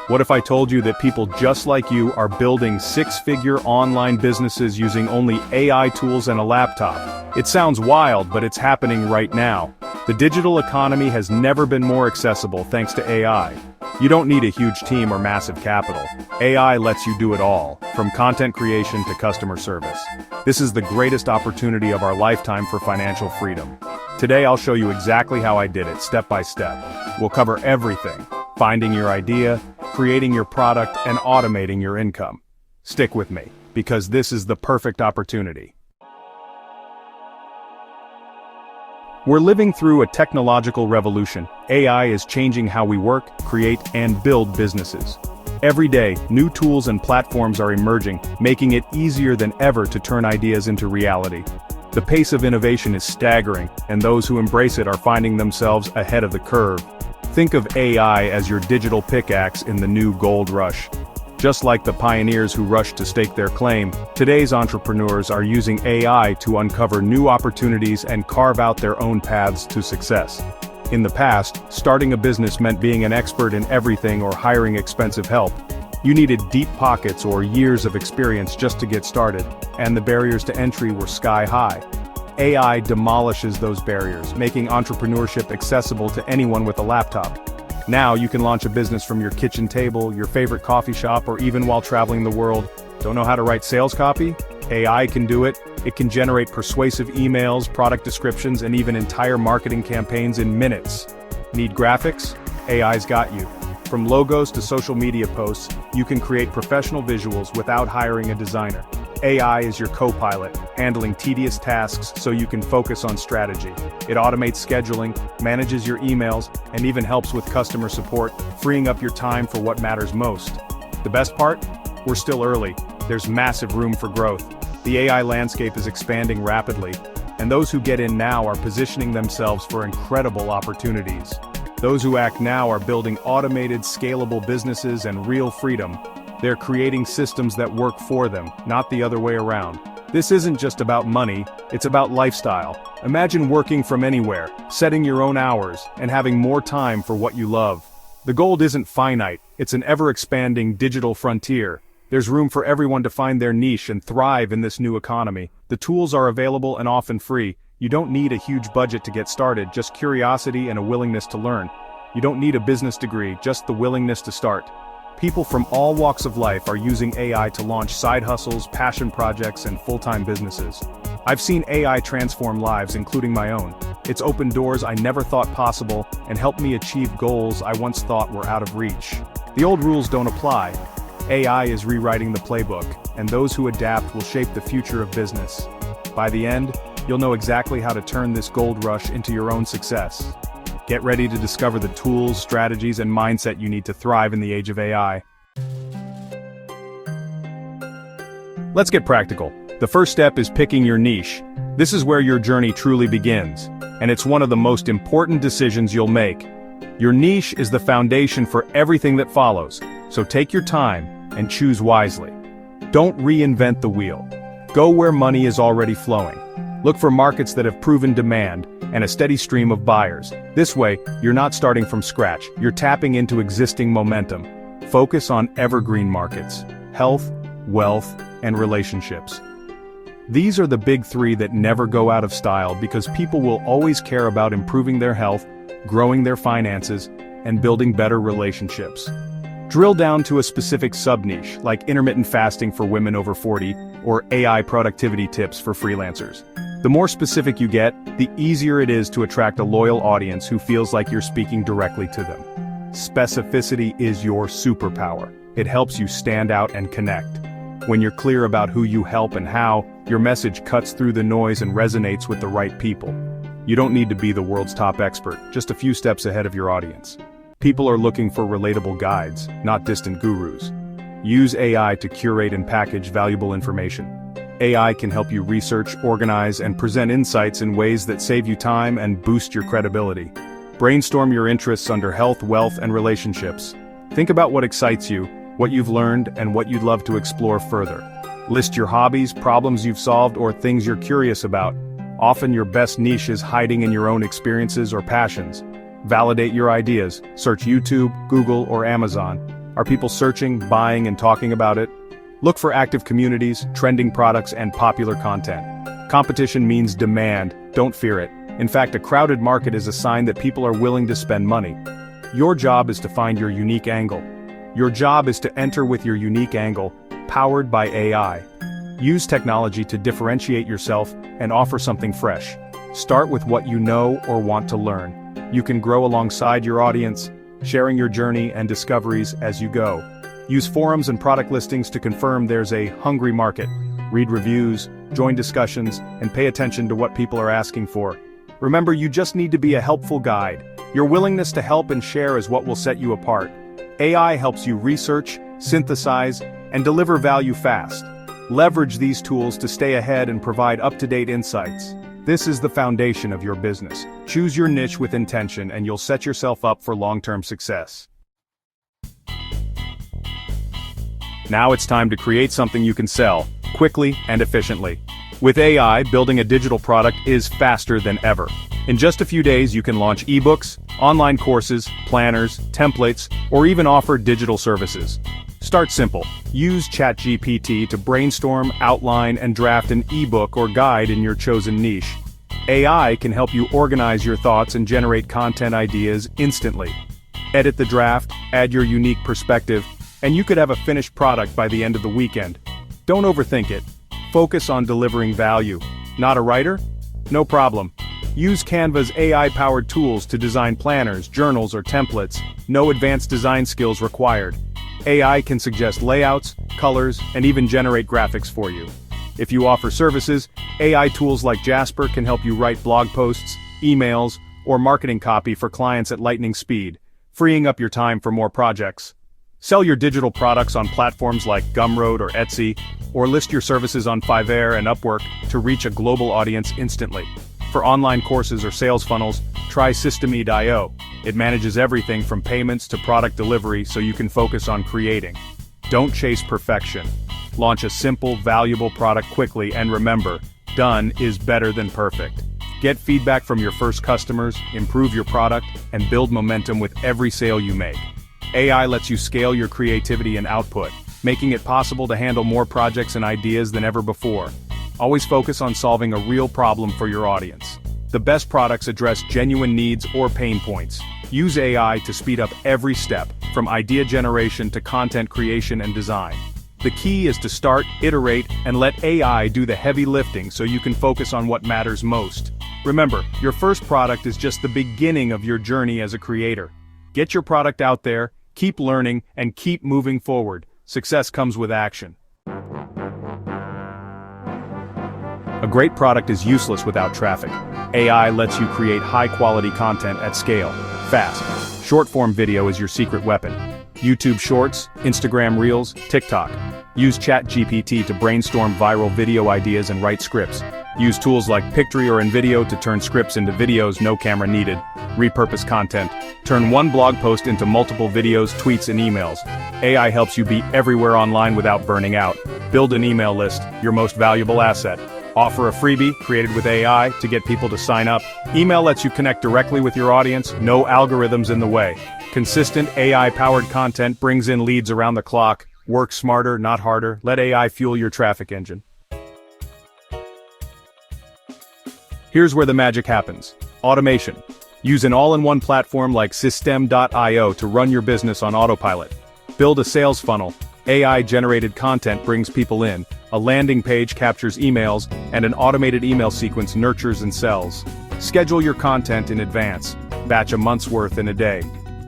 What if I told you that people just like you are building six-figure online businesses using only AI tools and a laptop? It sounds wild, but it's happening right now. The digital economy has never been more accessible thanks to AI. You don't need a huge team or massive capital. AI lets you do it all, from content creation to customer service. This is the greatest opportunity of our lifetime for financial freedom. Today I'll show you exactly how I did it, step by step. We'll cover everything: finding your idea, creating your product, and automating your income. Stick with me, because this is the perfect opportunity. We're living through a technological revolution. AI is changing how we work, create, and build businesses. Every day, new tools and platforms are emerging, making it easier than ever to turn ideas into reality. The pace of innovation is staggering, and those who embrace it are finding themselves ahead of the curve. Think of AI as your digital pickaxe in the new gold rush. Just like the pioneers who rushed to stake their claim, today's entrepreneurs are using AI to uncover new opportunities and carve out their own paths to success. In the past, starting a business meant being an expert in everything or hiring expensive help. You needed deep pockets or years of experience just to get started, and the barriers to entry were sky high. AI demolishes those barriers, making entrepreneurship accessible to anyone with a laptop. Now you can launch a business from your kitchen table, your favorite coffee shop, or even while traveling the world. Don't know how to write sales copy? AI can do it. It can generate persuasive emails, product descriptions, and even entire marketing campaigns in minutes. Need graphics? AI's got you. From logos to social media posts, you can create professional visuals without hiring a designer. AI is your co-pilot, handling tedious tasks so you can focus on strategy. It automates scheduling, manages your emails, and even helps with customer support, freeing up your time for what matters most. The best part? We're still early. There's massive room for growth. The AI landscape is expanding rapidly, and those who get in now are positioning themselves for incredible opportunities. Those who act now are building automated, scalable businesses and real freedom. They're creating systems that work for them, not the other way around. This isn't just about money, it's about lifestyle. Imagine working from anywhere, setting your own hours, and having more time for what you love. The goal isn't finite, it's an ever-expanding digital frontier. There's room for everyone to find their niche and thrive in this new economy. The tools are available and often free. You don't need a huge budget to get started, just curiosity and a willingness to learn. You don't need a business degree, just the willingness to start. People from all walks of life are using AI to launch side hustles, passion projects, and full-time businesses. I've seen AI transform lives, including my own. It's opened doors I never thought possible and helped me achieve goals I once thought were out of reach. The old rules don't apply. AI is rewriting the playbook, and those who adapt will shape the future of business. By the end, you'll know exactly how to turn this gold rush into your own success. Get ready to discover the tools, strategies, and mindset you need to thrive in the age of AI. Let's get practical. The first step is picking your niche. This is where your journey truly begins, and it's one of the most important decisions you'll make. Your niche is the foundation for everything that follows, so take your time and choose wisely. Don't reinvent the wheel. Go where money is already flowing. Look for markets that have proven demand and a steady stream of buyers. This way, you're not starting from scratch, you're tapping into existing momentum. Focus on evergreen markets: health, wealth, and relationships. These are the big three that never go out of style because people will always care about improving their health, growing their finances, and building better relationships. Drill down to a specific sub-niche, like intermittent fasting for women over 40, or AI productivity tips for freelancers. The more specific you get, the easier it is to attract a loyal audience who feels like you're speaking directly to them. Specificity is your superpower. It helps you stand out and connect. When you're clear about who you help and how, your message cuts through the noise and resonates with the right people. You don't need to be the world's top expert, just a few steps ahead of your audience. People are looking for relatable guides, not distant gurus. Use AI to curate and package valuable information. AI can help you research, organize, and present insights in ways that save you time and boost your credibility. Brainstorm your interests under health, wealth, and relationships. Think about what excites you, what you've learned, and what you'd love to explore further. List your hobbies, problems you've solved, or things you're curious about. Often your best niche is hiding in your own experiences or passions. Validate your ideas. Search YouTube, Google, or Amazon. Are people searching, buying, and talking about it? Look for active communities, trending products, and popular content. Competition means demand, don't fear it. In fact, a crowded market is a sign that people are willing to spend money. Your job is to find your unique angle. Your job is to enter with your unique angle, powered by AI. Use technology to differentiate yourself and offer something fresh. Start with what you know or want to learn. You can grow alongside your audience, sharing your journey and discoveries as you go. Use forums and product listings to confirm there's a hungry market. Read reviews, join discussions, and pay attention to what people are asking for. Remember, you just need to be a helpful guide. Your willingness to help and share is what will set you apart. AI helps you research, synthesize, and deliver value fast. Leverage these tools to stay ahead and provide up-to-date insights. This is the foundation of your business. Choose your niche with intention and you'll set yourself up for long-term success. Now it's time to create something you can sell, quickly and efficiently. With AI, building a digital product is faster than ever. In just a few days you can launch ebooks, online courses, planners, templates, or even offer digital services. Start simple. Use ChatGPT to brainstorm, outline, and draft an ebook or guide in your chosen niche. AI can help you organize your thoughts and generate content ideas instantly. Edit the draft, add your unique perspective, and you could have a finished product by the end of the weekend. Don't overthink it. Focus on delivering value. Not a writer? No problem. Use Canva's AI-powered tools to design planners, journals, or templates. No advanced design skills required. AI can suggest layouts, colors, and even generate graphics for you. If you offer services, AI tools like Jasper can help you write blog posts, emails, or marketing copy for clients at lightning speed, freeing up your time for more projects. Sell your digital products on platforms like Gumroad or Etsy, or list your services on Fiverr and Upwork to reach a global audience instantly. For online courses or sales funnels, try Systeme.io. It manages everything from payments to product delivery so you can focus on creating. Don't chase perfection. Launch a simple, valuable product quickly and remember, done is better than perfect. Get feedback from your first customers, improve your product, and build momentum with every sale you make. AI lets you scale your creativity and output, making it possible to handle more projects and ideas than ever before. Always focus on solving a real problem for your audience. The best products address genuine needs or pain points. Use AI to speed up every step, from idea generation to content creation and design. The key is to start, iterate, and let AI do the heavy lifting so you can focus on what matters most. Remember, your first product is just the beginning of your journey as a creator. Get your product out there, keep learning, and keep moving forward. Success comes with action. A great product is useless without traffic. AI lets you create high-quality content at scale, fast. Short-form video is your secret weapon. YouTube Shorts, Instagram Reels, TikTok. Use ChatGPT to brainstorm viral video ideas and write scripts. Use tools like Pictory or InVideo to turn scripts into videos, no camera needed. Repurpose content. Turn one blog post into multiple videos, tweets, and emails. AI helps you be everywhere online without burning out. Build an email list, your most valuable asset. Offer a freebie created with AI to get people to sign up. Email lets you connect directly with your audience, no algorithms in the way. Consistent AI-powered content brings in leads around the clock. Work smarter, not harder. Let AI fuel your traffic engine. Here's where the magic happens. Automation. Use an all-in-one platform like Systeme.io to run your business on autopilot. Build a sales funnel. AI-generated content brings people in. A landing page captures emails, and an automated email sequence nurtures and sells. Schedule your content in advance. Batch a month's worth in a day.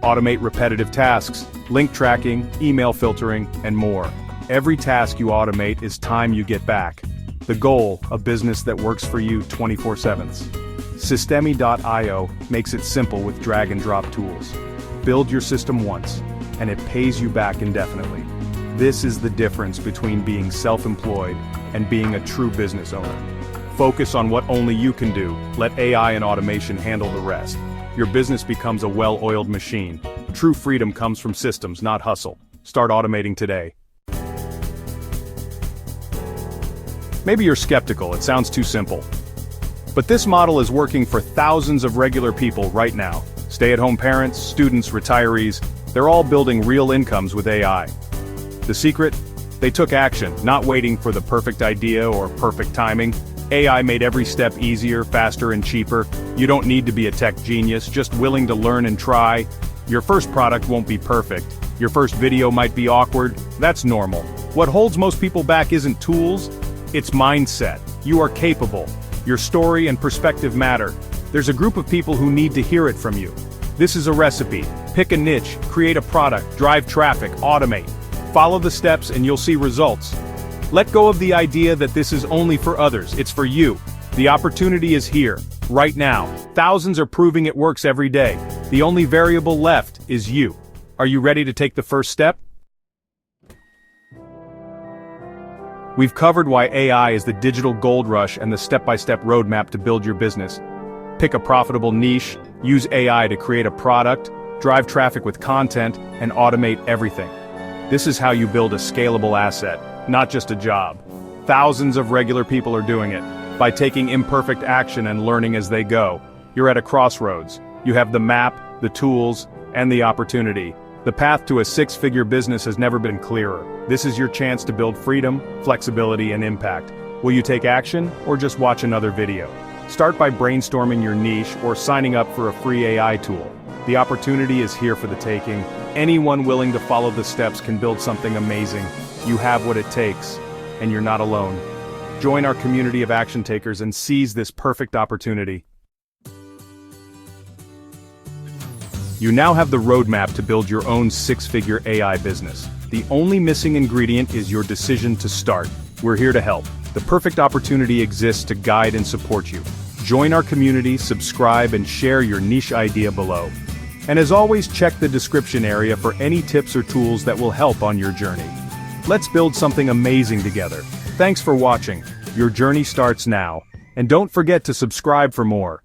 Automate repetitive tasks, link tracking, email filtering, and more. Every task you automate is time you get back. The goal, a business that works for you 24/7. Systeme.io makes it simple with drag and drop tools. Build your system once, and it pays you back indefinitely. This is the difference between being self-employed and being a true business owner. Focus on what only you can do. Let AI and automation handle the rest. Your business becomes a well-oiled machine. True freedom comes from systems, not hustle. Start automating today. Maybe you're skeptical, it sounds too simple. But this model is working for thousands of regular people right now. Stay-at-home parents, students, retirees, they're all building real incomes with AI. The secret? They took action, not waiting for the perfect idea or perfect timing. AI made every step easier, faster, and cheaper. You don't need to be a tech genius, just willing to learn and try. Your first product won't be perfect. Your first video might be awkward. That's normal. What holds most people back isn't tools, it's mindset. You are capable. Your story and perspective matter. There's a group of people who need to hear it from you. This is a recipe. Pick a niche, create a product, drive traffic, automate. Follow the steps and you'll see results. Let go of the idea that this is only for others, it's for you. The opportunity is here, right now. Thousands are proving it works every day. The only variable left is you. Are you ready to take the first step? We've covered why AI is the digital gold rush and the step-by-step roadmap to build your business. Pick a profitable niche, use AI to create a product, drive traffic with content, and automate everything. This is how you build a scalable asset, not just a job. Thousands of regular people are doing it. By taking imperfect action and learning as they go, you're at a crossroads. You have the map, the tools, and the opportunity. The path to a six-figure business has never been clearer. This is your chance to build freedom, flexibility, and impact. Will you take action, or just watch another video? Start by brainstorming your niche or signing up for a free AI tool. The opportunity is here for the taking. Anyone willing to follow the steps can build something amazing. You have what it takes, and you're not alone. Join our community of action takers and seize this perfect opportunity. You now have the roadmap to build your own six-figure AI business. The only missing ingredient is your decision to start. We're here to help. The perfect opportunity exists to guide and support you. Join our community, subscribe, and share your niche idea below. And as always, check the description area for any tips or tools that will help on your journey. Let's build something amazing together. Thanks for watching. Your journey starts now. And don't forget to subscribe for more.